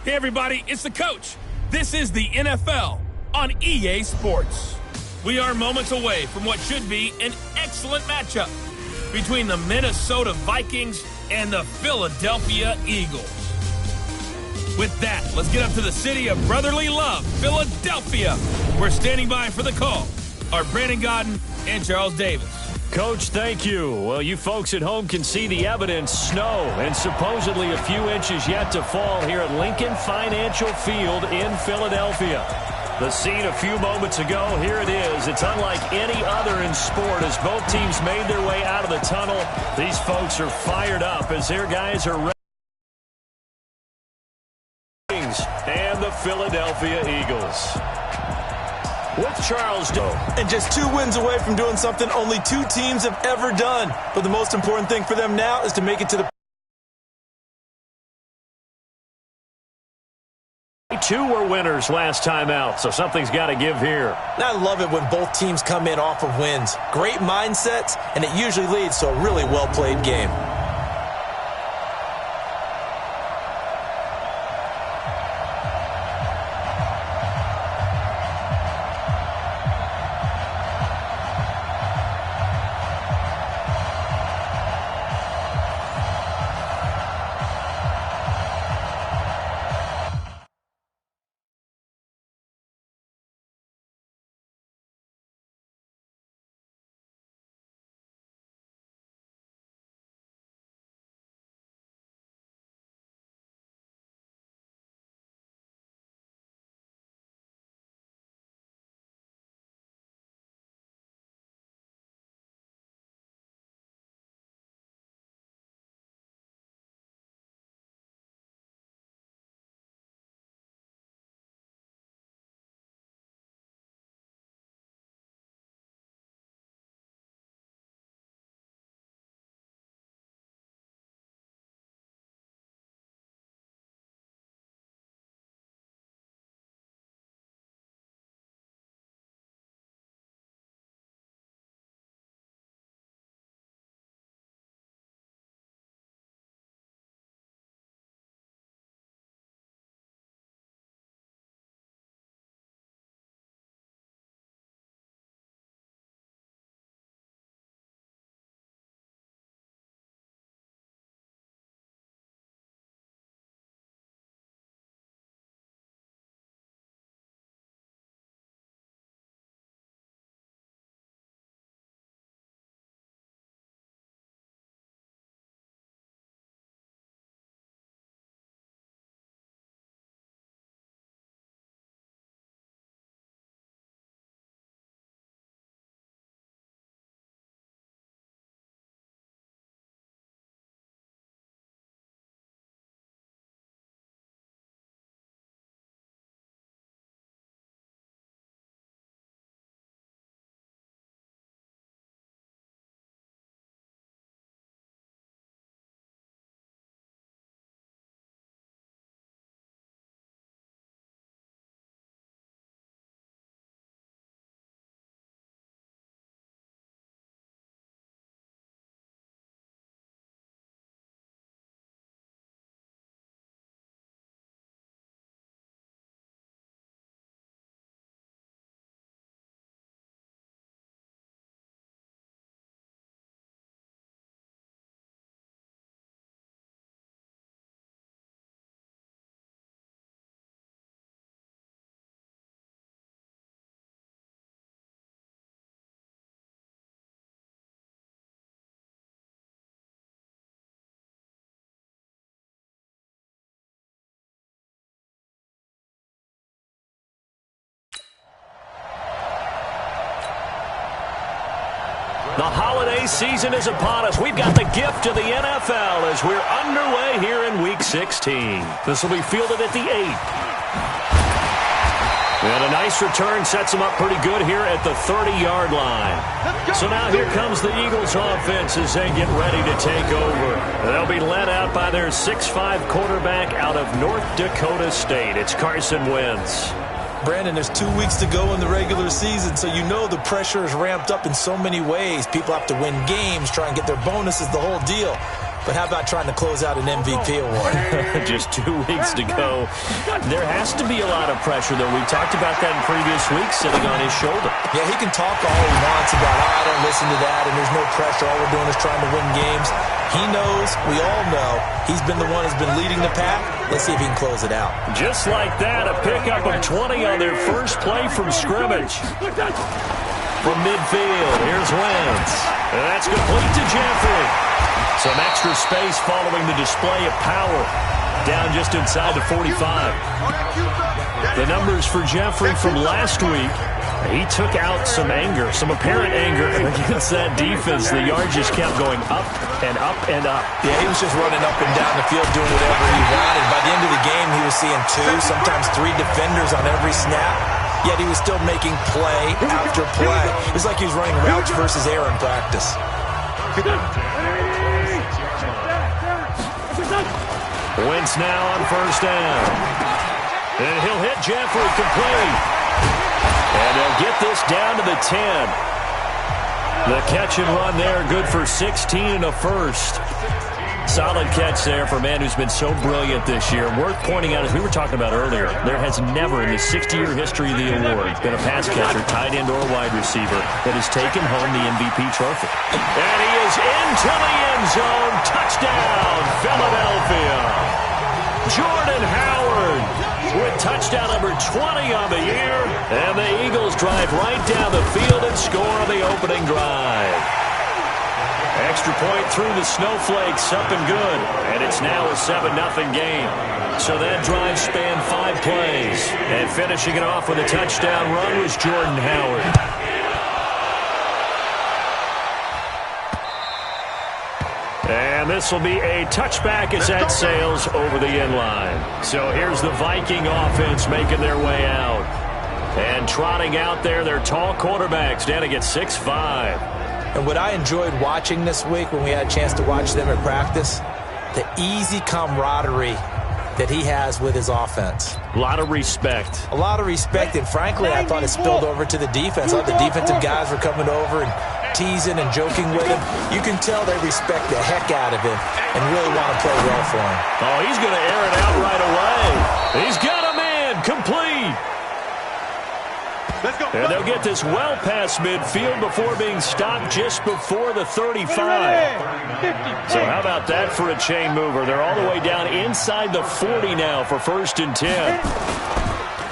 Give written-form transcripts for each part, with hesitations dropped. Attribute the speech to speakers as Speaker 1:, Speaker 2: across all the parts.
Speaker 1: Hey everybody, it's the coach. This is the NFL on EA Sports. We are moments away from what should be an excellent matchup between the Minnesota Vikings and the Philadelphia Eagles. With that, let's get up to the city of brotherly love, Philadelphia. We're standing by for the call. Our Brandon Godden and Charles Davis.
Speaker 2: Coach, thank you. Well, you folks at home can see the evidence. Snow and supposedly a few inches yet to fall here at Lincoln Financial Field in Philadelphia. The scene a few moments ago, here it is. It's unlike any other in sport as both teams made their way out of the tunnel. These folks are fired up as their guys are ready. And the Philadelphia Eagles. With Charles Doe.
Speaker 3: And just 2 wins away from doing something only 2 teams have ever done. But the most important thing for them now is to make it to the...
Speaker 2: 2 were winners last time out, so something's got to give here.
Speaker 3: And I love it when both teams come in off of wins. Great mindsets, and it usually leads to a really well-played game.
Speaker 2: The holiday season is upon us. We've got the gift of the NFL as we're underway here in Week 16. This will be fielded at the 8. And a nice return sets them up pretty good here at the 30-yard line. So now here comes the Eagles offense as they get ready to take over. They'll be led out by their 6'5 quarterback out of North Dakota State. It's Carson Wentz.
Speaker 3: Brandon, there's 2 weeks to go in the regular season, so you know the pressure is ramped up in so many ways. People have to win games, try and get their bonuses, the whole deal. but how about trying to close out an MVP award?
Speaker 2: Just 2 weeks to go. There has to be a lot of pressure, though. We talked about that in previous weeks, sitting on his shoulder.
Speaker 3: Yeah, he can talk all he wants about, I don't listen to that, and there's no pressure. All we're doing is trying to win games. He knows, we all know, he's been the one who's been leading the pack. Let's see if he can close it out.
Speaker 2: Just like that, a pickup of 20 on their first play from scrimmage. From midfield, here's Wentz. And that's complete to Jeffrey. Some extra space following the display of power. Down just inside the 45. The numbers for Jeffrey from last week. He took out some anger, some apparent anger against that defense. The yards just kept going up and up and up.
Speaker 3: Yeah, he was just running up and down the field doing whatever he wanted. By the end of the game, he was seeing 2, sometimes 3 defenders on every snap. Yet he was still making play after play. It was like he was running routes versus air in practice.
Speaker 2: Wentz now on first down. And he'll hit Jeffrey complete. And they'll get this down to the 10. The catch and run there, good for 16 and a first. Solid catch there for a man who's been so brilliant this year. Worth pointing out, as we were talking about earlier, there has never in the 60-year history of the award been a pass catcher, tight end, or wide receiver that has taken home the MVP trophy. And he is into the end zone. Touchdown, Philadelphia. Jordan Howard with touchdown number 20 on the year. And the Eagles drive right down the field and score on the opening drive. Extra point through the snowflakes, up and good. And it's now a 7-0 game. So that drive spanned 5 plays. And finishing it off with a touchdown run was Jordan Howard. And this will be a touchback as that sails over the end line. So here's the Viking offense making their way out. And trotting out there, their tall quarterbacks standing at 6'5".
Speaker 3: And what I enjoyed watching this week when we had a chance to watch them at practice, the easy camaraderie that he has with his offense.
Speaker 2: A lot of respect.
Speaker 3: A lot of respect, and frankly, I thought it spilled over to the defense. All the defensive guys were coming over and teasing and joking with him. You can tell they respect the heck out of him and really want to play well for him.
Speaker 2: Oh, he's going to air it out right away. He's got a man complete. And they'll get this well past midfield before being stopped just before the 35. So how about that for a chain mover? They're all the way down inside the 40 now for 1st and 10.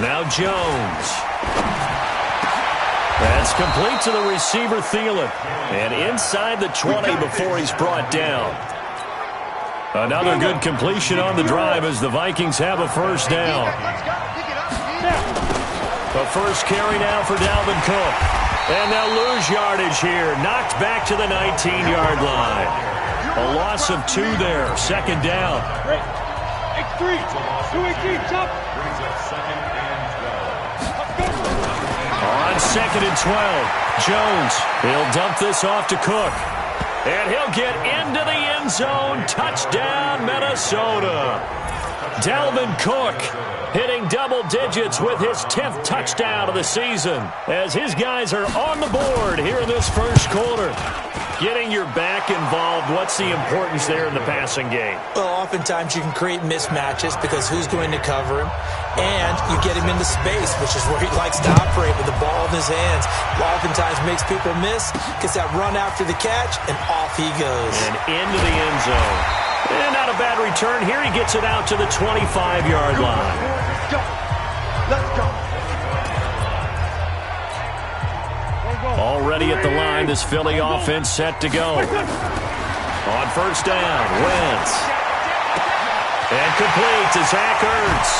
Speaker 2: Now Jones. That's complete to the receiver, Thielen. And inside the 20 before he's brought down. Another good completion on the drive as the Vikings have a first down. The first carry now for Dalvin Cook. And they'll lose yardage here. Knocked back to the 19-yard line. A loss of 2 there. 2nd down. On 2nd and 12. Jones. He'll dump this off to Cook. And he'll get into the end zone. Touchdown, Minnesota. Dalvin Cook hitting double digits with his 10th touchdown of the season as his guys are on the board here in this first quarter. Getting your back involved, what's the importance there in the passing game?
Speaker 3: Well, oftentimes you can create mismatches because who's going to cover him? And you get him into space, which is where he likes to operate with the ball in his hands. Oftentimes makes people miss, gets that run after the catch, and off he goes.
Speaker 2: And into the end zone. And not a bad return. Here he gets it out to the 25-yard line.
Speaker 4: Let's go.
Speaker 2: Already at the line, this Philly offense set to go. On first down, Wentz. And complete to Zach Ertz.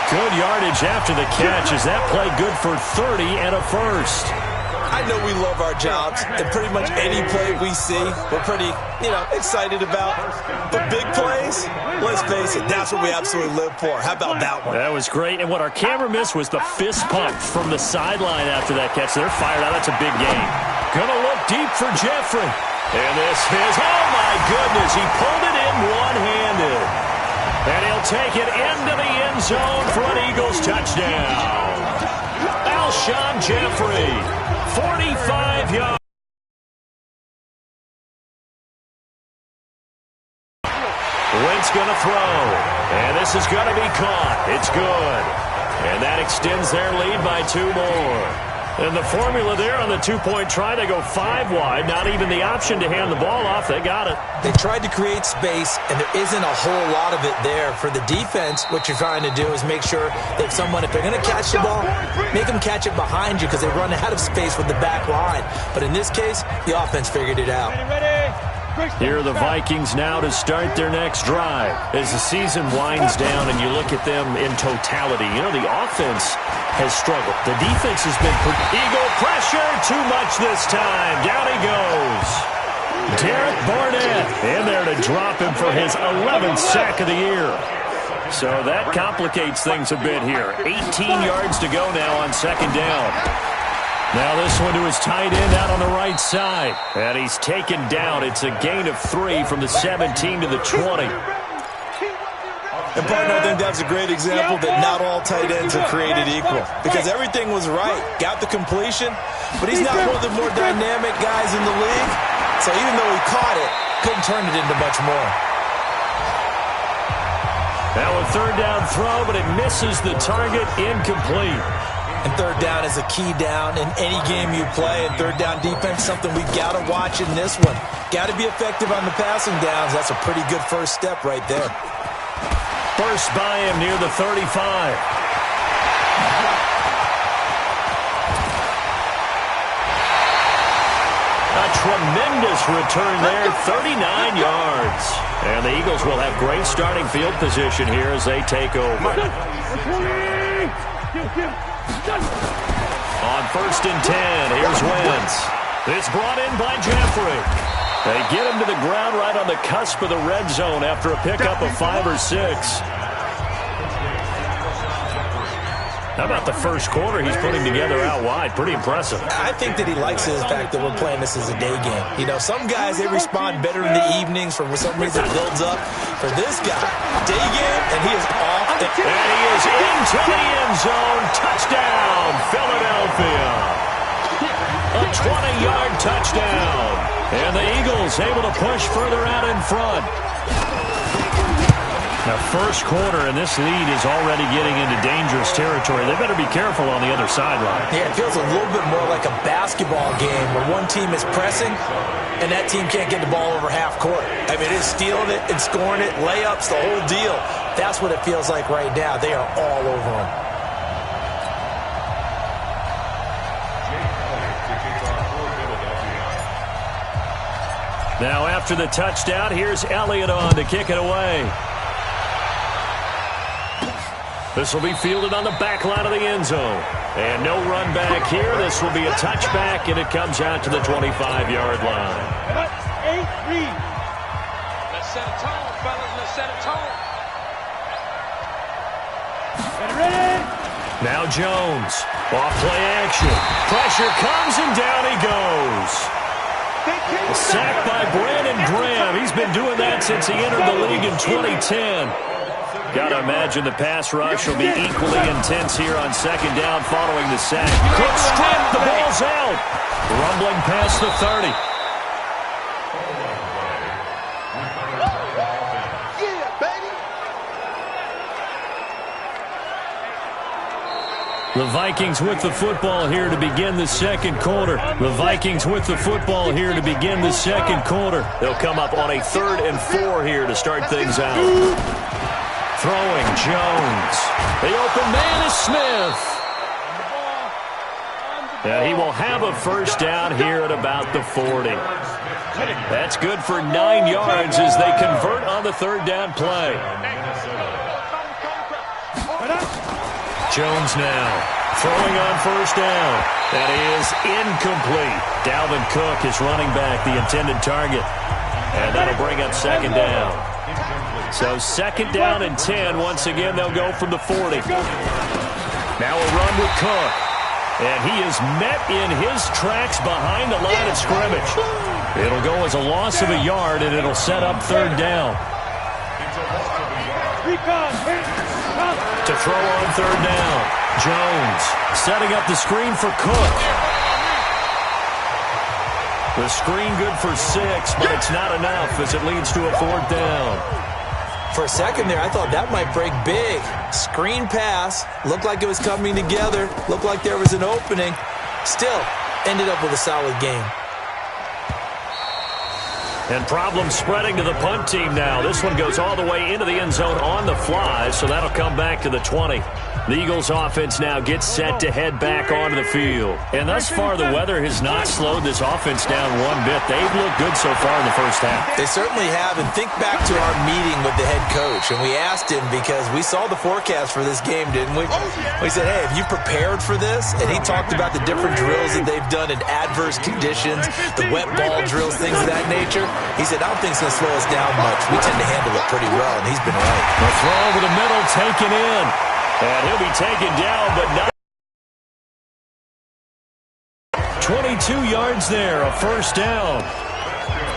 Speaker 2: Good yardage after the catch. Is that play good for 30 and a first?
Speaker 3: I know we love our jobs, and pretty much any play we see, we're pretty, excited about. But big plays, let's face it, that's what we absolutely live for. How about that one?
Speaker 2: That was great, and what our camera missed was the fist pump from the sideline after that catch. They're fired out. That's a big game. Gonna look deep for Jeffrey. And this is, oh my goodness, he pulled it in one-handed. And he'll take it into the end zone for an Eagles touchdown. Alshon Jeffrey, 45 yards. Wentz going to throw. And this is going to be caught. It's good. And that extends their lead by 2 more. And the formula there on the 2-point try, they go 5 wide. Not even the option to hand the ball off. They got it.
Speaker 3: They tried to create space, and there isn't a whole lot of it there. For the defense, what you're trying to do is make sure that if they're going to catch the ball, make them catch it behind you because they run out of space with the back line. But in this case, the offense figured it out.
Speaker 2: Here are the Vikings now to start their next drive. As the season winds down and you look at them in totality, the offense has struggled. The defense has been Eagle pressure, too much this time. Down he goes. Derek Barnett in there to drop him for his 11th sack of the year. So that complicates things a bit here. 18 yards to go now on second down. Now this one to his tight end out on the right side. And he's taken down. It's a gain of 3 from the 17 to the 20.
Speaker 3: And, partner, I think that's a great example that not all tight ends are created equal. Because everything was right. Got the completion. But he's not one of the more dynamic guys in the league. So even though he caught it, couldn't turn it into much more.
Speaker 2: Now a third down throw, but it misses the target. Incomplete.
Speaker 3: And third down is a key down in any game you play. And third down defense, something we've got to watch in this one. Got to be effective on the passing downs. That's a pretty good first step right there.
Speaker 2: First by him near the 35. A tremendous return there, 39 yards. And the Eagles will have great starting field position here as they take over. On first and 10, here's Wentz. It's brought in by Jeffrey. They get him to the ground right on the cusp of the red zone after a pickup of 5 or 6. How about the first quarter he's putting together out wide? Pretty impressive.
Speaker 3: I think that he likes the fact that we're playing this as a day game. Some guys, they respond better in the evenings. For some reason, it builds up. For this guy, day game, and he is off.
Speaker 2: And he is into the end zone. Touchdown, Philadelphia. A 20-yard touchdown. And the Eagles able to push further out in front. Now, first quarter, and this lead is already getting into dangerous territory. They better be careful on the other sideline.
Speaker 3: Yeah, it feels a little bit more like a basketball game where one team is pressing and that team can't get the ball over half court. I mean, it is stealing it and scoring it, layups, the whole deal. That's what it feels like right now. They are all over them.
Speaker 2: Now, after the touchdown, here's Elliott on to kick it away. This will be fielded on the back line of the end zone. And no run back here. This will be a touchback, and it comes out to the 25-yard line.
Speaker 5: Let's set a tone, fellas. Let's set a tone.
Speaker 2: Now Jones. Off play action. Pressure comes, and down he goes. Sacked by Brandon Graham. He's been doing that since he entered the league in 2010. Got to imagine the pass rush will be equally intense here on second down following the sack. Quick strip, the ball's out. Rumbling past the 30. The Vikings with the football here to begin the second quarter. The Vikings with the football here to begin the second quarter. They'll come up on a 3rd and 4 here to start things out. Throwing Jones. The open man is Smith. And he will have a first down here at about the 40. That's good for 9 yards as they convert on the 3rd down play. Jones now throwing on first down. That is incomplete. Dalvin Cook is running back, the intended target. And that'll bring up second down. So second down and 10. Once again, they'll go from the 40. Now a run with Cook. And he is met in his tracks behind the line of scrimmage. It'll go as a loss of a yard, and it'll set up 3rd down. To throw on 3rd down. Jones setting up the screen for Cook. The screen good for 6, but it's not enough as it leads to a 4th down.
Speaker 3: For a second there, I thought that might break big. Screen pass. Looked like it was coming together. Looked like there was an opening. Still, ended up with a solid game.
Speaker 2: And problems spreading to the punt team now. This one goes all the way into the end zone on the fly, so that'll come back to the 20. The Eagles offense now gets set to head back onto the field. And thus far, the weather has not slowed this offense down one bit. They've looked good so far in the first half.
Speaker 3: They certainly have. And think back to our meeting with the head coach. And we asked him because we saw the forecast for this game, didn't we? We said, hey, have you prepared for this? And he talked about the different drills that they've done in adverse conditions, the wet ball drills, things of that nature. He said, I don't think it's going to slow us down much. We tend to handle it pretty well, and he's been right.
Speaker 2: The throw over the middle, taken in. And he'll be taken down, but not. 22 yards there, a first down.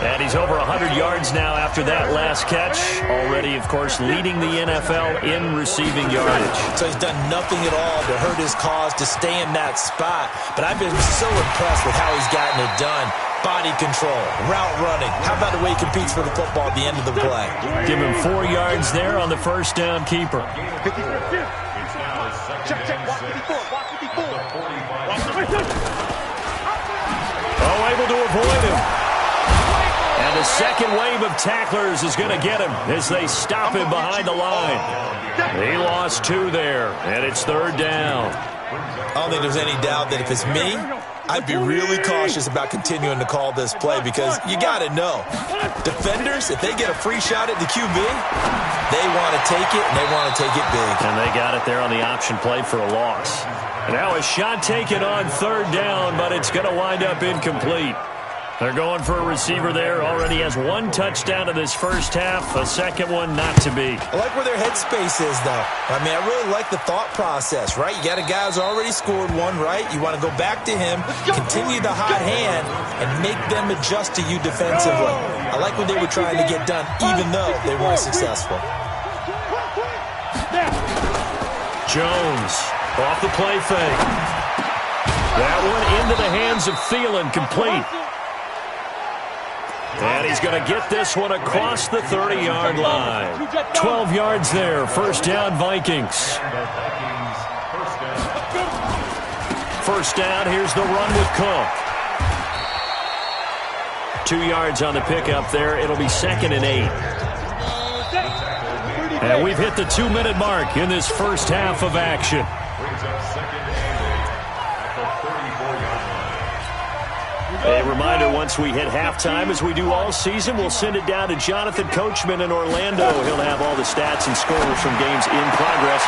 Speaker 2: And he's over 100 yards now after that last catch. Already, of course, leading the NFL in receiving yardage.
Speaker 3: So he's done nothing at all to hurt his cause to stay in that spot. But I've been so impressed with how he's gotten it done. Body control, route running. How about the way he competes for the football at the end of the play?
Speaker 2: Give him 4 yards there on the first down keeper.
Speaker 4: Check, walk 54, walk 54.
Speaker 2: Oh, able to avoid him. And the second wave of tacklers is going to get him as they stop him behind the line. He lost 2 there, and it's third down.
Speaker 3: I don't think there's any doubt that if it's me, I'd be really cautious about continuing to call this play because you got to know, defenders, if they get a free shot at the QB, they want to take it, and they want to take it big.
Speaker 2: And they got it there on the option play for a loss. Now a shot taken on third down, but it's going to wind up incomplete. They're going for a receiver there. Already has 1 touchdown in this first half. A second one not to be.
Speaker 3: I like where their headspace is, though. I mean, I really like the thought process, right? You got a guy who's already scored 1, right? You want to go back to him, continue the hot hand, and make them adjust to you defensively. I like what they were trying to get done, even though they weren't successful.
Speaker 2: Jones off the play fake. That one into the hands of Thielen, complete. And he's going to get this one across the 30-yard line. 12 yards there. First down, Vikings. First down, here's the run with Cook. 2 yards on the pickup there. It'll be 2nd and 8. And we've hit the 2-minute mark in this first half of action. A reminder, once we hit halftime, as we do all season, we'll send it down to Jonathan Coachman in Orlando. He'll have all the stats and scores from games in progress.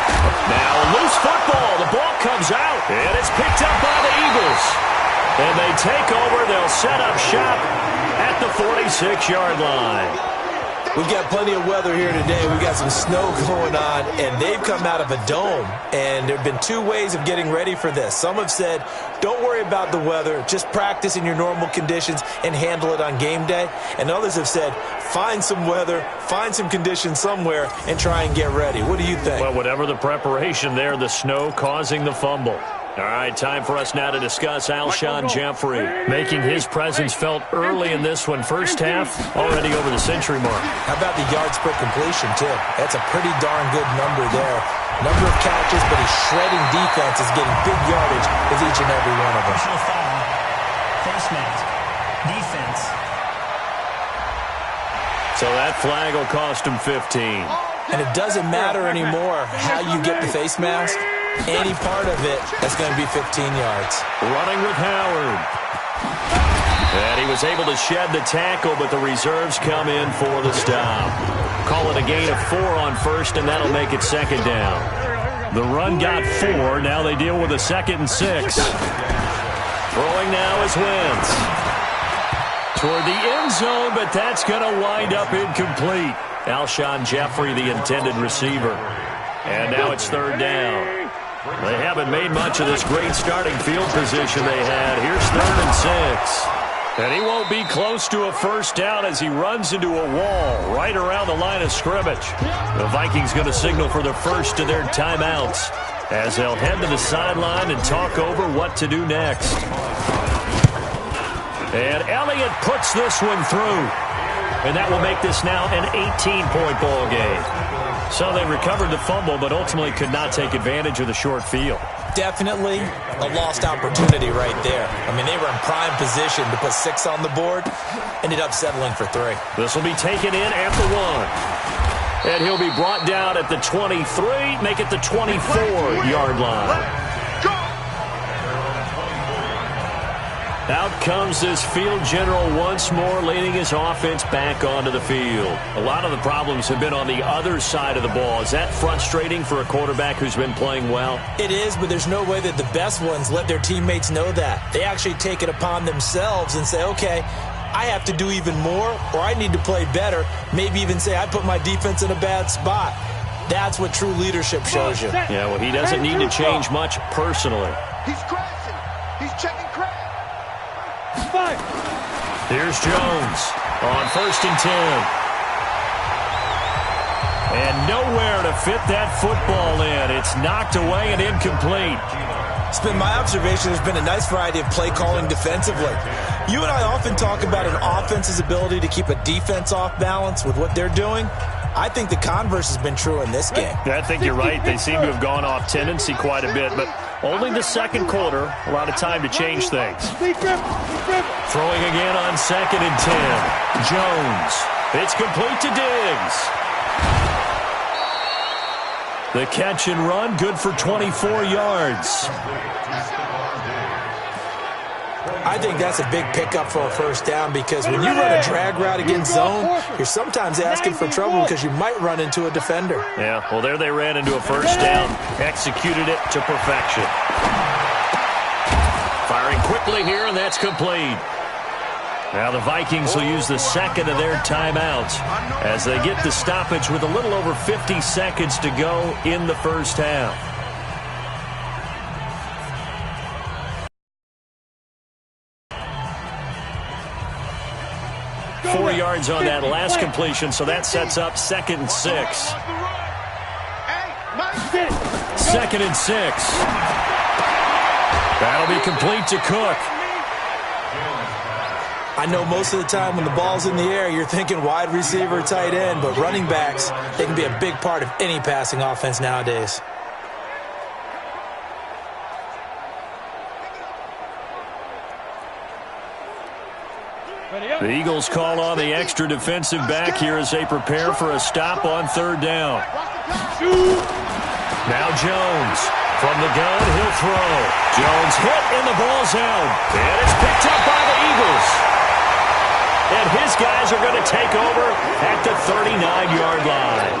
Speaker 2: Now, loose football. The ball comes out, and it's picked up by the Eagles. And they take over. They'll set up shop at the 46-yard line.
Speaker 3: We've got plenty of weather here today. We've got some snow going on, and they've come out of a dome. And there have been 2 ways of getting ready for this. Some have said, don't worry about the weather. Just practice in your normal conditions and handle it on game day. And others have said, find some weather, find some conditions somewhere, and try and get ready. What do you think?
Speaker 2: Well, whatever the preparation there, the snow causing the fumble. All right, time for us now to discuss Alshon Jeffrey, making his presence felt early in this one. First half, already over the century mark.
Speaker 3: How about the yards per completion, too? That's a pretty darn good number there. Number of catches, but he's shredding defenses, getting big yardage with each and every one of them.
Speaker 6: Face mask. Defense.
Speaker 2: So that flag will cost him 15.
Speaker 3: And it doesn't matter anymore how you get the face mask. Any part of it, that's going to be 15 yards.
Speaker 2: Running with Howard. And he was able to shed the tackle, but the reserves come in for the stop. Call it a gain of 4 on first, and that'll make it 2nd down. The run got 4. Now they deal with a 2nd and 6. Throwing now is Wentz. Toward the end zone, but that's going to wind up incomplete. Alshon Jeffrey, the intended receiver. And now it's 3rd down. They haven't made much of this great starting field position they had. Here's 3rd and 6. And he won't be close to a first down as he runs into a wall right around the line of scrimmage. The Vikings going to signal for the first of their timeouts as they'll head to the sideline and talk over what to do next. And Elliott puts this one through. and that will make this now an 18-point ball game. So they recovered the fumble, but ultimately could not take advantage of the short field. Definitely a lost opportunity right there. I mean, they were in prime position to put 6 on the board, ended up settling for 3. This will be taken in at the 1. And he'll be brought down at the 23, make it the 24-yard line. Out comes this field general once more, leading his offense back onto the field. A lot of the problems have been on the other side of the ball. Is that frustrating for a quarterback who's been playing well? It is, but there's no way that the best ones let their teammates know that. They actually take it upon themselves and say, okay, I have to do even more, or I need to play better. Maybe even say, I put my defense in a bad spot. That's what true leadership shows you. Yeah, well, he doesn't need to change much personally.
Speaker 4: He's crashing. He's checking crash.
Speaker 2: Here's Jones on 1st and 10. And nowhere to fit that football in. It's knocked away and incomplete. It's been my observation there's been a nice variety of play calling defensively. You and I often talk about an offense's ability to keep a defense off balance with what they're doing. I think the converse has been true in this game. Yeah, I think you're right. They seem to have gone off tendency quite a bit, but only the second quarter, a lot of time to change things. Throwing again on 2nd and 10. Jones. It's complete to Diggs. The catch and run, good for 24 yards. I think that's a big pickup for a first down because when you run a drag route against zone, you're sometimes asking for trouble because you might run into a defender. Yeah, well, there they ran into a first down, executed it to perfection. Firing quickly here, and that's complete. Now the Vikings will use the second of their timeouts as they get the stoppage with a little over 50 seconds to go in the first half. Four yards on that last completion, so that sets up 2nd and 6. 2nd and 6. That'll be complete to Cook. I know most of the time when the ball's in the air, you're thinking wide receiver, tight end, but running backs, they can be a big part of any passing offense nowadays. The Eagles call on the extra defensive back here as they prepare for a stop on 3rd down. Now Jones. From the gun, he'll throw. Jones hit, and the ball's out. And it's picked up by the Eagles. And his guys are going to take over at the 39-yard line.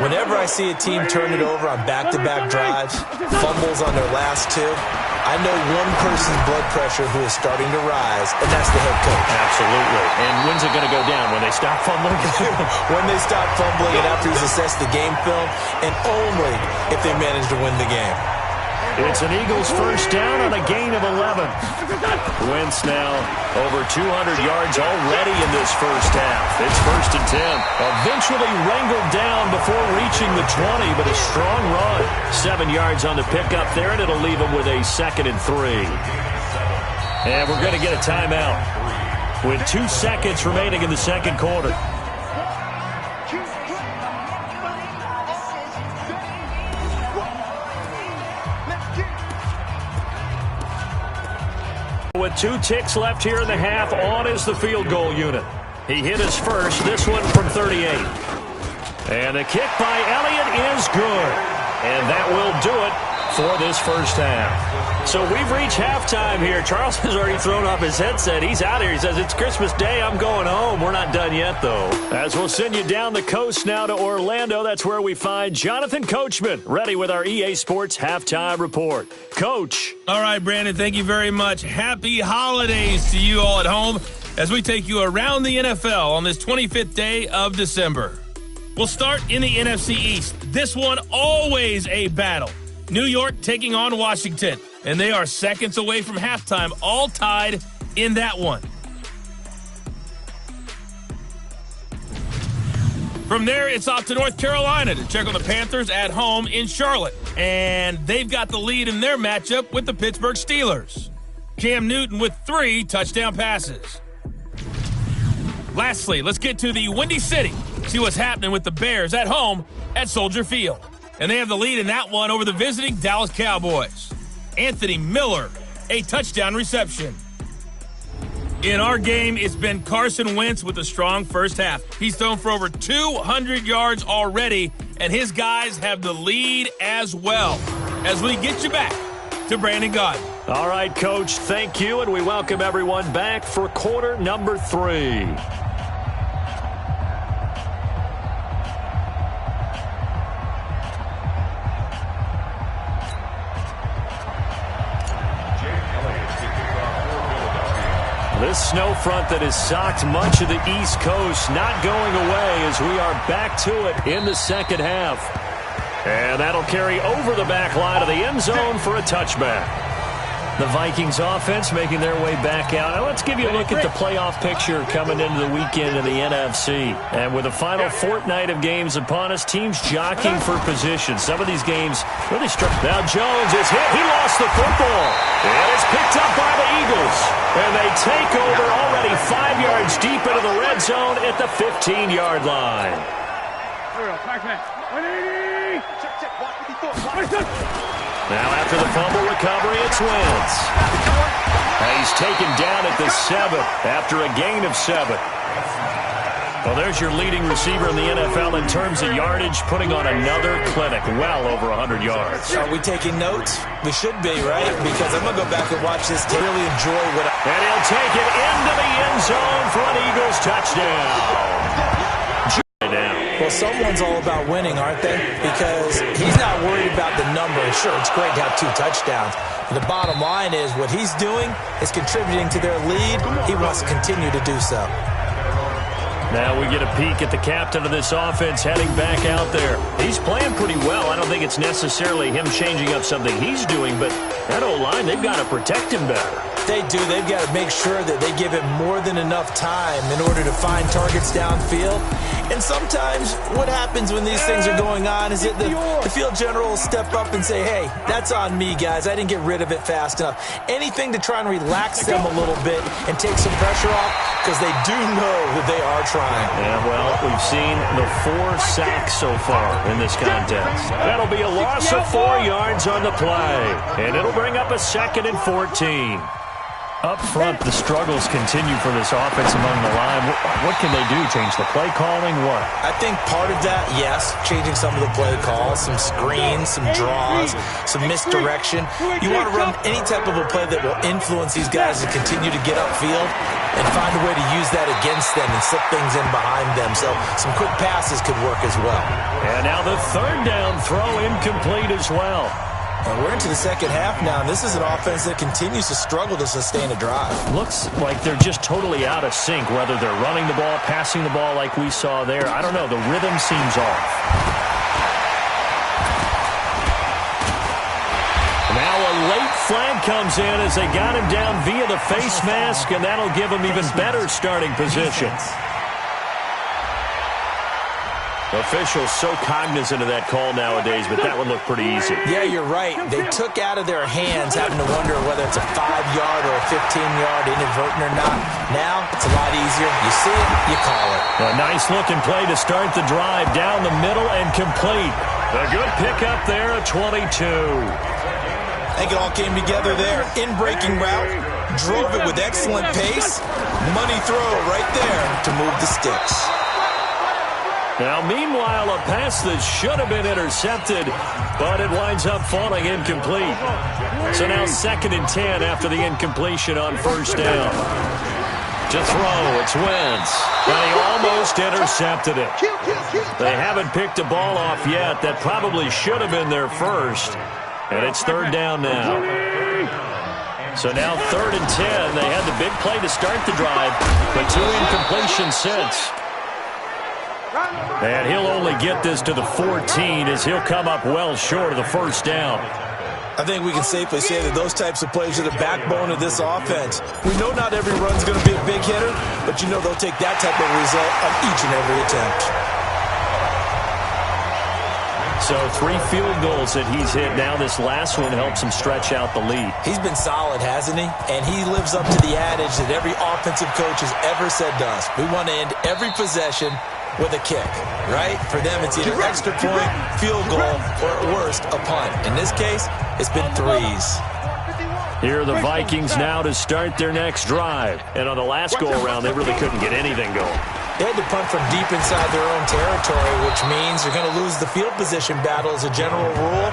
Speaker 2: Whenever I see a team turn it over on back-to-back drives, fumbles on their last 2, I know one person's blood pressure who is starting to rise, and that's the head coach. Absolutely. And when's it going to go down? When they stop fumbling? When they stop fumbling and after he's assessed the game film, and only if they manage to win the game. It's an Eagles first down on a gain of 11. Wentz now over 200 yards already in this first half. It's 1st and 10. Eventually wrangled down before reaching the 20, but a strong run. 7 yards on the pickup there, and it'll leave them with a 2nd and 3. And we're going to get a timeout with 2 seconds remaining in the second quarter. With 2 ticks left here in the half, on is the field goal unit. He hit his first, this one from 38. And the kick by Elliott is good. And that will do it for this first half. So we've reached halftime here. Charles has already thrown off his headset. He's out here. He says, it's Christmas Day. I'm going home. We're not done yet, though. As we'll send you down the coast now to Orlando, that's where we find Jonathan Coachman, ready with our EA Sports Halftime Report. Coach.
Speaker 1: All right, Brandon, thank you very much. Happy holidays to you all at home as we take you around the NFL on this 25th day of December. We'll start in the NFC East. This one always a battle. New York taking on Washington, and they are seconds away from halftime, all tied in that one. From there, it's off to North Carolina to check on the Panthers at home in Charlotte, and they've got the lead in their matchup with the Pittsburgh Steelers. Cam Newton with 3 touchdown passes. Lastly, let's get to the Windy City. See what's happening with the Bears at home at Soldier Field. And they have the lead in that one over the visiting Dallas Cowboys. Anthony Miller, a touchdown reception. In our game, it's been Carson Wentz with a strong first half. He's thrown for over 200 yards already, and his guys have the lead as well. As we get you back to Brandon Gaudin.
Speaker 2: All right, Coach, thank you, and we welcome everyone back for quarter number 3. This snow front that has socked much of the East Coast not going away as we are back to it in the second half. And that'll carry over the back line of the end zone for a touchback. The Vikings offense making their way back out. Now let's give you a look at the playoff picture coming into the weekend in the NFC. And with the final fortnight of games upon us, teams jockeying for position. Some of these games really struck. Now Jones is hit. He lost the football. And it's picked up by the Eagles. And they take over already 5 yards deep into the red zone at the 15-yard line. Now after the fumble recovery, it's Wentz. He's taken down at the 7 after a gain of 7. Well, there's your leading receiver in the NFL in terms of yardage, putting on another clinic, well over 100 yards.
Speaker 3: Are we taking notes? We should be, right? Because I'm going to go back and watch this to really enjoy what
Speaker 2: And he'll take it into the end zone for an Eagles touchdown.
Speaker 3: Well, someone's all about winning, aren't they? Because he's not worried about the number. Sure, it's great to have 2 touchdowns. But the bottom line is what he's doing is contributing to their lead. He wants to continue to do so.
Speaker 2: Now we get a peek at the captain of this offense heading back out there. He's playing pretty well. I don't think it's necessarily him changing up something he's doing, but that O-line, they've got to protect him better.
Speaker 3: They do. They've got to make sure that they give it more than enough time in order to find targets downfield. And sometimes what happens when these things are going on is that the field general will step up and say, hey, that's on me, guys. I didn't get rid of it fast enough. Anything to try and relax them a little bit and take some pressure off because they do know that they are trying.
Speaker 2: Yeah, well, we've seen the 4 sacks so far in this contest. That'll be a loss of 4 yards on the play. And it'll bring up a 2nd and 14. Up front, the struggles continue for this offense among the line. What can they do? Change the play calling? What?
Speaker 3: I think part of that, yes, changing some of the play calls, some screens, some draws, some misdirection. You want to run any type of a play that will influence these guys to continue to get upfield and find a way to use that against them and slip things in behind them. So some quick passes could work as well.
Speaker 2: And now the 3rd down throw incomplete as well.
Speaker 3: And we're into the second half now, and this is an offense that continues to struggle to sustain a drive.
Speaker 2: Looks like they're just totally out of sync, whether they're running the ball, passing the ball like we saw there. I don't know. The rhythm seems off. Now a late flag comes in as they got him down via the face mask, and that'll give him even better starting position. Officials so cognizant of that call nowadays, but that would look pretty easy.
Speaker 3: Yeah, you're right. They took out of their hands having to wonder whether it's a 5-yard or a 15-yard inadvertent or not. Now, it's a lot easier. You see it, you call it.
Speaker 2: A nice-looking play to start the drive down the middle and complete. A good pickup there at 22.
Speaker 3: I think it all came together there. In-breaking route, drove it with excellent pace. Money throw right there to move the sticks.
Speaker 2: Now, meanwhile, a pass that should have been intercepted, but it winds up falling incomplete. So now 2nd and 10 after the incompletion on 1st down. To throw, it's Wentz, and he almost intercepted it. They haven't picked a ball off yet. That probably should have been their first, and it's 3rd down now. So now 3rd and 10. They had the big play to start the drive, but 2 incompletions since. And he'll only get this to the 14 as he'll come up well short of the 1st down.
Speaker 3: I think we can safely say that those types of plays are the backbone of this offense. We know not every run's going to be a big hitter, but you know they'll take that type of result on each and every attempt.
Speaker 2: So 3 field goals that he's hit now. This last one helps him stretch out the lead.
Speaker 3: He's been solid, hasn't he? And he lives up to the adage that every offensive coach has ever said to us. We want to end every possession with a kick, right? For them, it's either extra point, field goal, or at worst, a punt. In this case, it's been 3s.
Speaker 2: Here are the Vikings now to start their next drive. And on the last go-around, they really couldn't get anything going.
Speaker 3: They had to punt from deep inside their own territory, which means they're going to lose the field position battle as a general rule.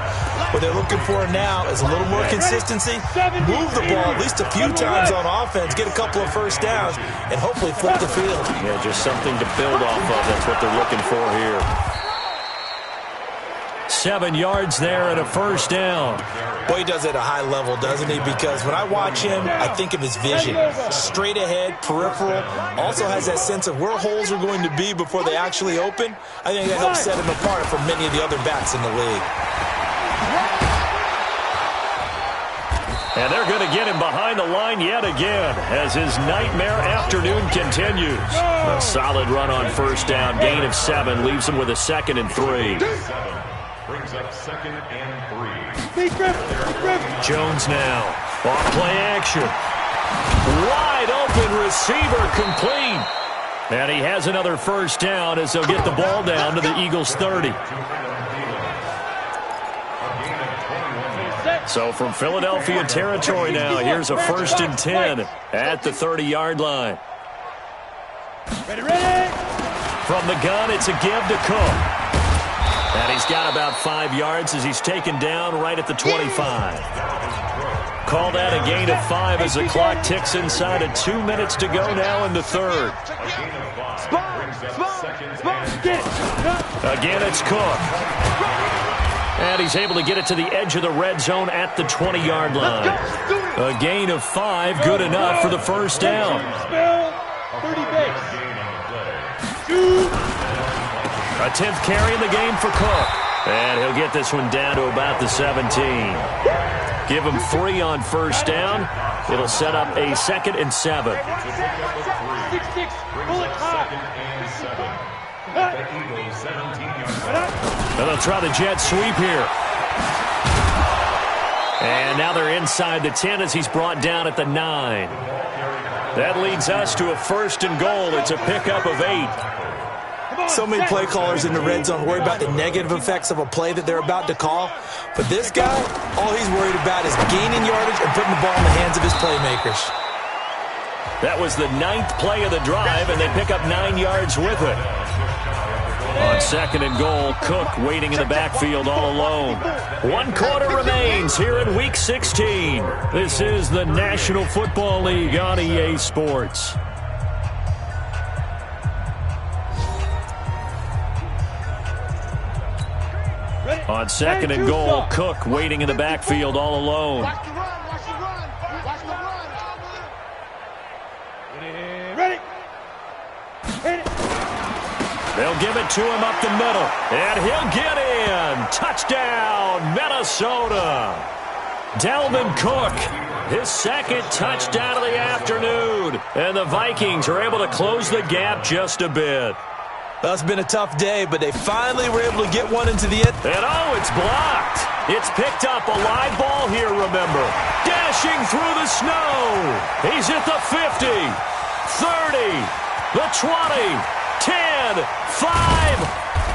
Speaker 3: What they're looking for now is a little more consistency, move the ball at least a few times on offense, get a couple of first downs, and hopefully flip the field.
Speaker 2: Yeah, just something to build off of. That's what they're looking for here. 7 yards there and a first down.
Speaker 3: Boy, he does it at a high level, doesn't he? Because when I watch him, I think of his vision. Straight ahead, peripheral. Also has that sense of where holes are going to be before they actually open. I think that helps set him apart from many of the other backs in the league.
Speaker 2: And they're going to get him behind the line yet again as his nightmare afternoon continues. A solid run on first down. Gain of 7 leaves him with a 2nd and 3.
Speaker 7: Brings up 2nd and 3.
Speaker 2: Jones now. Off play action. Wide open receiver complete. And he has another first down as they'll get the ball down to the Eagles' 30. So from Philadelphia territory now, here's a 1st and 10 at the 30-yard line. From the gun, it's a give to Cook. And he's got about 5 yards as he's taken down right at the 25. Call that a gain of 5 as the clock ticks inside of 2 minutes to go now in the 3rd. Again, it's Cook. And he's able to get it to the edge of the red zone at the 20-yard line. A gain of 5, good enough for the first down.
Speaker 5: 30 base.
Speaker 2: A 10th carry in the game for Cook. And he'll get this one down to about the 17. Give him 3 on first down. It'll set up a 2nd and 7.
Speaker 5: 6-6, bullet high.
Speaker 2: And they'll try the jet sweep here. And now they're inside the 10 as he's brought down at the 9. That leads us to a 1st and goal. It's a pickup of 8.
Speaker 3: So many play callers in the red zone worry about the negative effects of a play that they're about to call. But this guy, all he's worried about is gaining yardage and putting the ball in the hands of his playmakers.
Speaker 2: That was the 9th play of the drive, and they pick up 9 yards with it. On 2nd and goal, Cook waiting in the backfield all alone. 1 quarter remains here in Week 16. This is the National Football League on EA Sports. On 2nd and goal, Cook waiting in the backfield all alone.
Speaker 4: Watch the run, watch the run, watch the run.
Speaker 5: Ready. Hit it.
Speaker 2: They'll give it to him up the middle, and he'll get in. Touchdown, Minnesota. Dalvin Cook, his 2nd touchdown of the afternoon. And the Vikings are able to close the gap just a bit.
Speaker 3: Well, it's been a tough day, but they finally were able to get one into the end.
Speaker 2: And it's blocked. It's picked up, a live ball here, remember. Dashing through the snow. He's at the 50, 30, the 20, 10, 5.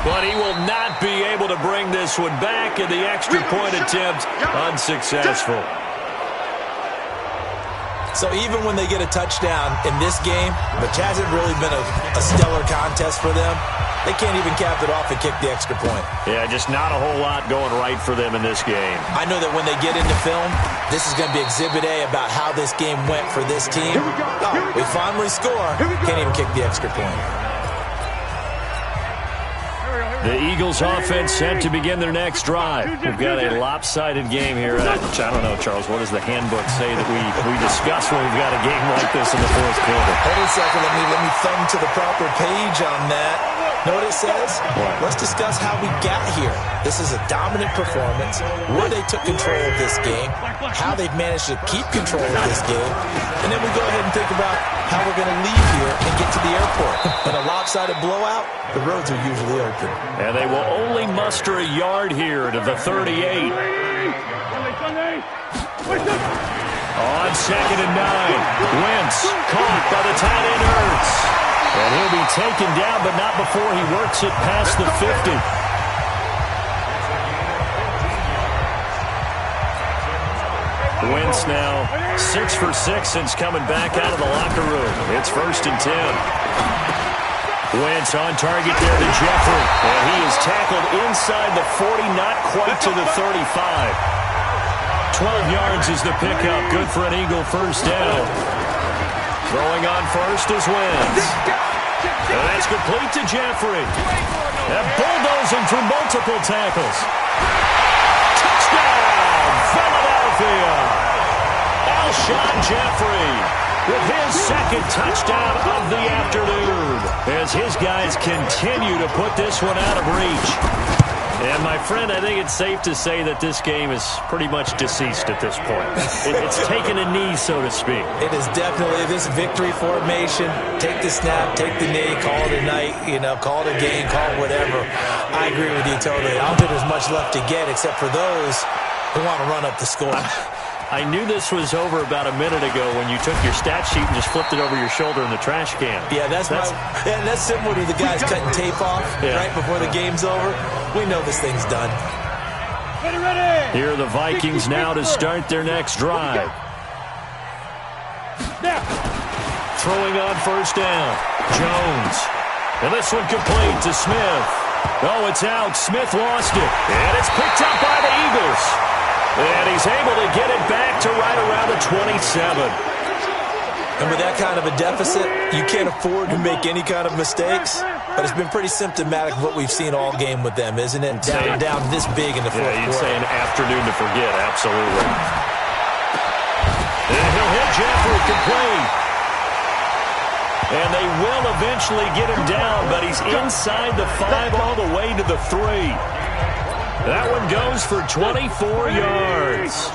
Speaker 2: But he will not be able to bring this one back, and the extra point attempt unsuccessful.
Speaker 3: So even when they get a touchdown in this game, which hasn't really been a stellar contest for them, they can't even cap it off and kick the extra point.
Speaker 2: Yeah, just not a whole lot going right for them in this game.
Speaker 3: I know that when they get into film, this is going to be Exhibit A about how this game went for this team. We finally score, can't even kick the extra point.
Speaker 2: The Eagles offense set to begin their next drive. We've got a lopsided game here. I don't know, Charles, what does the handbook say that we discuss when we've got a game like this in the 4th quarter?
Speaker 3: Hold on a second. Let me thumb to the proper page on that. Know what it says?
Speaker 2: What?
Speaker 3: Let's discuss how we got here. This is a dominant performance, where they took control of this game, how they've managed to keep control of this game, and then we go ahead and think about how we're going to leave here and get to the airport. In a lopsided blowout, the roads are usually open.
Speaker 2: And they will only muster a yard here to the 38. On 2nd and 9, Wentz caught by the tight end Hurts. And he'll be taken down, but not before he works it past the 50. Wentz now 6 for 6 since coming back out of the locker room. It's 1st and 10. Wentz on target there to Jeffrey. And he is tackled inside the 40, not quite to the 35. 12 yards is the pickup. Good for an Eagle first down. Throwing on first is Wentz. And that's complete to Jeffrey. And bulldozing through multiple tackles. Touchdown, Philadelphia! Alshon Jeffrey with his 2nd touchdown of the afternoon as his guys continue to put this one out of reach. And, my friend, I think it's safe to say that this game is pretty much deceased at this point. It's taken a knee, so to speak.
Speaker 3: It is definitely this victory formation. Take the snap, take the knee, call it a night, call it a game, call it whatever. I agree with you totally. I don't think there's much left to get except for those who want to run up the score.
Speaker 2: I knew this was over about a minute ago when you took your stat sheet and just flipped it over your shoulder in the trash can.
Speaker 3: Yeah, that's similar to the guys cutting tape off right before the game's over. We know this thing's done.
Speaker 5: Ready.
Speaker 2: Here are the Vikings now to start their next drive. Throwing on first down. Jones. And this one complete to Smith. Oh, it's out. Smith lost it. And it's picked up by the Eagles. And he's able to get it back to right around the 27.
Speaker 3: And with that kind of a deficit, you can't afford to make any kind of mistakes. But it's been pretty symptomatic of what we've seen all game with them, isn't it? Down this big in the fourth quarter.
Speaker 2: You'd say an afternoon to forget, absolutely. And he'll hit Jeffrey complete. And they will eventually get him down, but he's inside the 5 all the way to the 3. That one goes for 24 yards.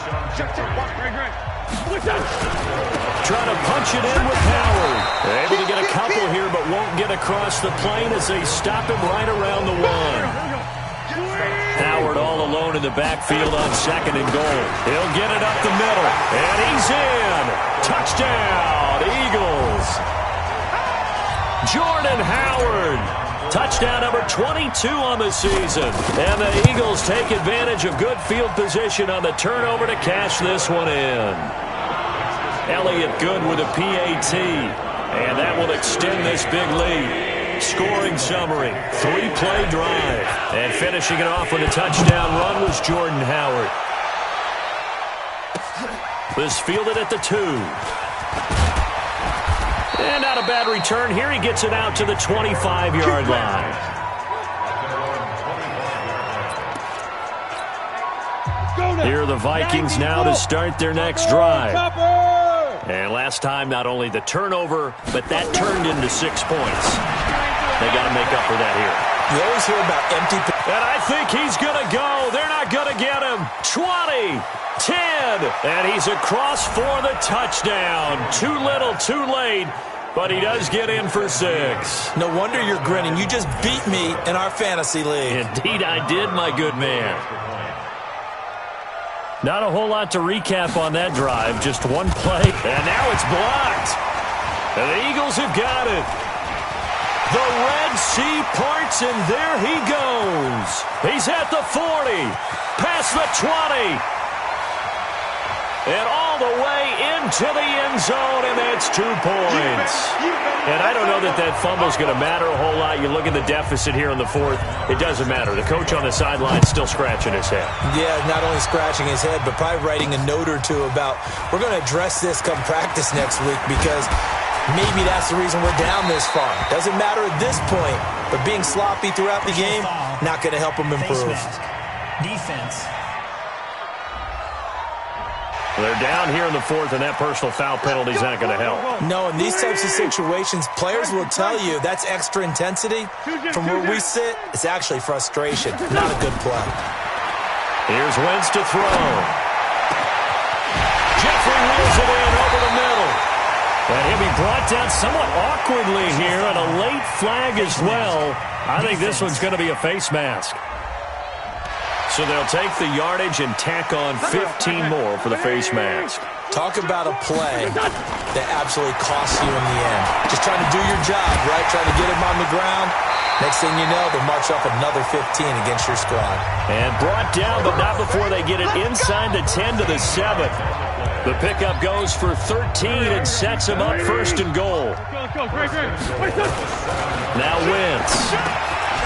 Speaker 2: Trying to punch it in with Howard. Able to get a couple here, but won't get across the plane as they stop him right around the 1. Howard all alone in the backfield on 2nd and goal. He'll get it up the middle, and he's in. Touchdown, Eagles. Jordan Howard. Touchdown number 22 on the season. And the Eagles take advantage of good field position on the turnover to cash this one in. Elliott good with a PAT. And that will extend this big lead. Scoring summary, 3-play drive. And finishing it off with a touchdown run was Jordan Howard. This fielded at the 2. And not a bad return here. He gets it out to the 25-yard line. Here are the Vikings now to start their next drive. And last time, not only the turnover, but that turned into 6 points. They got to make up for that here.
Speaker 3: You always hear about empty.
Speaker 2: And I think he's going to go. They're not going to get him. 20, 10, and he's across for the touchdown. Too little, too late, but he does get in for 6.
Speaker 3: No wonder you're grinning. You just beat me in our fantasy league.
Speaker 2: Indeed I did, my good man. Not a whole lot to recap on that drive. Just one play, and now it's blocked. And the Eagles have got it. The Red Sea parts, and there he goes. He's at the 40, past the 20, and all the way into the end zone, and that's 2 points. And I don't know that that fumble's going to matter a whole lot. You look at the deficit here in the 4th, it doesn't matter. The coach on the sideline still scratching his head.
Speaker 3: Yeah, not only scratching his head, but probably writing a note or two about, we're going to address this come practice next week because maybe that's the reason we're down this far. Doesn't matter at this point, but being sloppy throughout the game, not going to help them improve.
Speaker 6: Defense.
Speaker 2: They're down here in the fourth, and that personal foul penalty is not going to help.
Speaker 3: No, in these types of situations, players will tell you that's extra intensity. From where we sit, it's actually frustration, not a good play.
Speaker 2: Here's Wentz to throw. Jeffrey wheels it in over the middle. And he'll be brought down somewhat awkwardly here, and a late flag as well. I think this one's going to be a face mask. So they'll take the yardage and tack on 15 more for the face mask.
Speaker 3: Talk about a play that absolutely costs you in the end. Just trying to do your job, right? Trying to get him on the ground. Next thing you know, they'll march up another 15 against your squad.
Speaker 2: And brought down, but not before they get it inside the 10 to the 7. The pickup goes for 13 and sets him up first and goal. Now Wentz.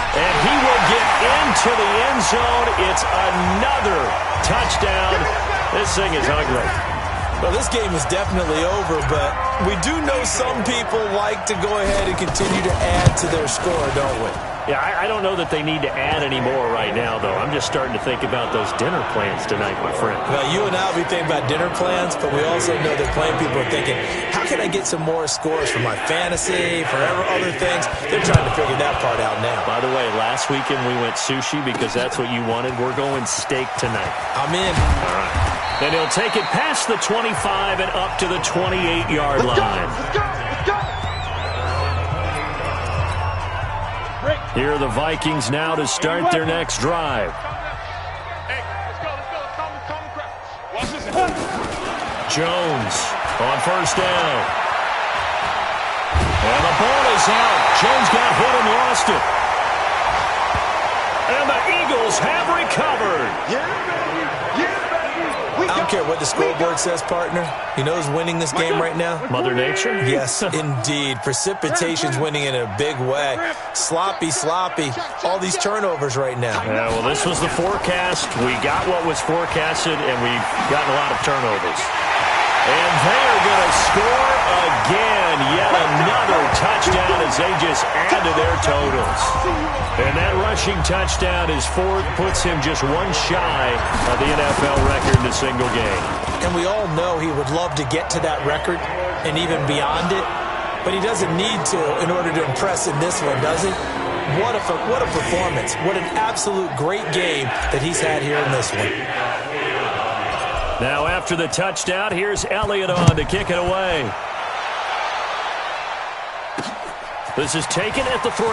Speaker 2: And he will get into the end zone. It's another touchdown. This thing is ugly.
Speaker 3: Well, this game is definitely over, but we do know some people like to go ahead and continue to add to their score, don't we?
Speaker 2: Yeah, I don't know that they need to add any more right now, though. I'm just starting to think about those dinner plans tonight, my friend.
Speaker 3: Well, you and I will be thinking about dinner plans, but we also know that playing people are thinking, how can I get some more scores for my fantasy, for other things? They're trying to figure that part out now.
Speaker 2: By the way, last weekend we went sushi because that's what you wanted. We're going steak tonight.
Speaker 3: I'm in.
Speaker 2: All right. Then he'll take it past the 25 and up to the 28-yard line.
Speaker 4: Let's go.
Speaker 2: Here are the Vikings now to start their next drive. Jones on first down. And the ball is out. Jones got hit and lost it. And the Eagles have recovered.
Speaker 3: I don't care what the scoreboard says, partner. You know who's winning this game right now?
Speaker 2: Mother Nature?
Speaker 3: Yes, indeed. Precipitation's winning in a big way. Sloppy. All these turnovers right now.
Speaker 2: Yeah, well, this was the forecast. We got what was forecasted, and we've gotten a lot of turnovers. And they are going to score again. Yet another touchdown as they just add to their totals. And that rushing touchdown is fourth, puts him just one shy of the NFL record in a single game.
Speaker 3: And we all know he would love to get to that record and even beyond it. But he doesn't need to in order to impress in this one, does he? What a performance. What an absolute great game that he's had here in this one.
Speaker 2: Now after the touchdown, here's Elliott on to kick it away. This is taken at the 3.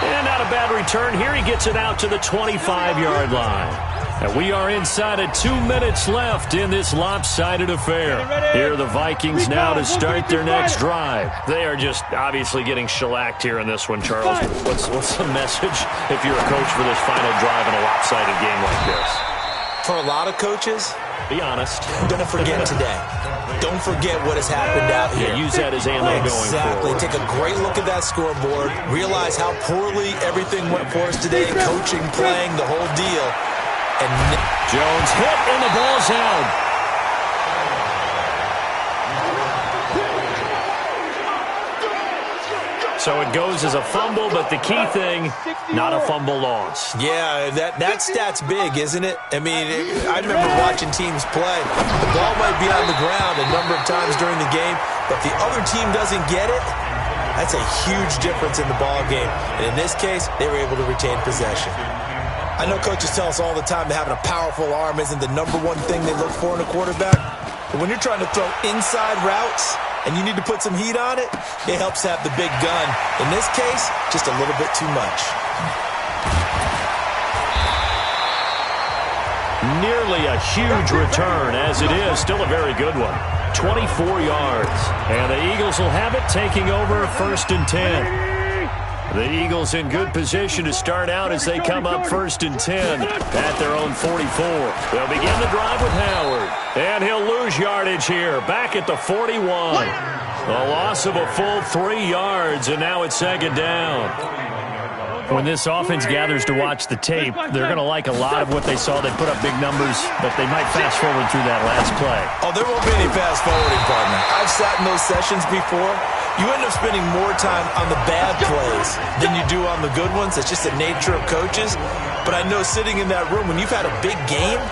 Speaker 2: And not a bad return here. He gets it out to the 25-yard line. And we are inside of 2 minutes left in this lopsided affair. Here are the Vikings now to start their next drive. They are just obviously getting shellacked here in this one, Charles. What's the message if you're a coach for this final drive in a lopsided game like this?
Speaker 3: For a lot of coaches,
Speaker 2: be honest.
Speaker 3: Don't forget today. Don't forget what has happened out here.
Speaker 2: Yeah, use that as ammo going
Speaker 3: Exactly.
Speaker 2: forward.
Speaker 3: Take a great look at that scoreboard. Realize how poorly everything went for us today. Coaching, playing, the whole deal. And
Speaker 2: Jones hit and the ball's out. So it goes as a fumble, but the key thing, not a fumble loss.
Speaker 3: Yeah, that stat's big, isn't it? I mean, I remember watching teams play. The ball might be on the ground a number of times during the game, but if the other team doesn't get it, that's a huge difference in the ball game. And in this case, they were able to retain possession. I know coaches tell us all the time that having a powerful arm isn't the number one thing they look for in a quarterback. But when you're trying to throw inside routes and you need to put some heat on it, it helps have the big gun. In this case, just a little bit too much.
Speaker 2: Nearly a huge return, as it is. Still a very good one. 24 yards. And the Eagles will have it, taking over first and 10. The Eagles in good position to start out as they come up first and 10 at their own 44. They'll begin the drive with Howard. And he'll lose yardage here, back at the 41. A loss of a full 3 yards, and now it's second down. When this offense gathers to watch the tape, they're going to like a lot of what they saw. They put up big numbers, but they might fast forward through that last play.
Speaker 3: Oh, there won't be any fast forwarding, partner. I've sat in those sessions before. You end up spending more time on the bad plays than you do on the good ones. It's just the nature of coaches. But I know sitting in that room, when you've had a big game,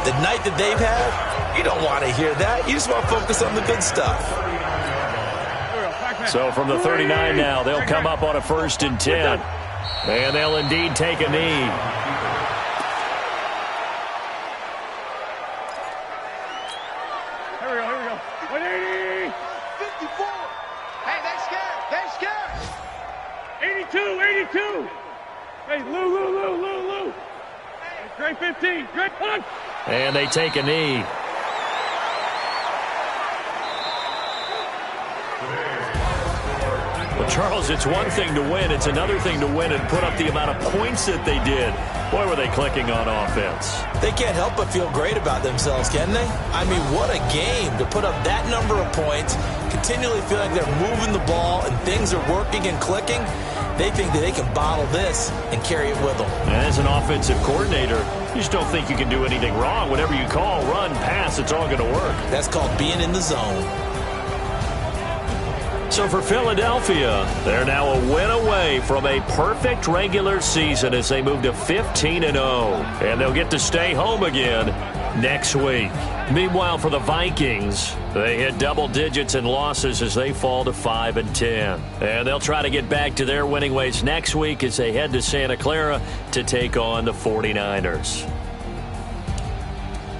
Speaker 3: The night that they've had, you don't want to hear that. You just want to focus on the good stuff.
Speaker 2: So from the 39 now, they'll come up on a 1st and 10. And they'll indeed take a knee.
Speaker 5: Here we go. 180.
Speaker 4: 54. Hey, they scared.
Speaker 5: 82. Hey, Lou. Great 15. Great punch.
Speaker 2: And they take a knee. Well, Charles, it's one thing to win. It's another thing to win and put up the amount of points that they did. Boy, were they clicking on offense.
Speaker 3: They can't help but feel great about themselves, can they? I mean, what a game to put up that number of points, continually feel like they're moving the ball and things are working and clicking. They think that they can bottle this and carry it with them.
Speaker 2: As an offensive coordinator, you just don't think you can do anything wrong. Whatever you call, run, pass, it's all going to work.
Speaker 3: That's called being in the zone.
Speaker 2: So for Philadelphia, they're now a win away from a perfect regular season as they move to 15-0. And they'll get to stay home again next week. Meanwhile, for the Vikings, they hit double digits in losses as they fall to 5-10. And they'll try to get back to their winning ways next week as they head to Santa Clara to take on the 49ers.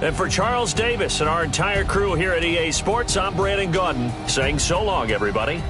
Speaker 2: And for Charles Davis and our entire crew here at EA Sports, I'm Brandon Gaudin saying so long, everybody.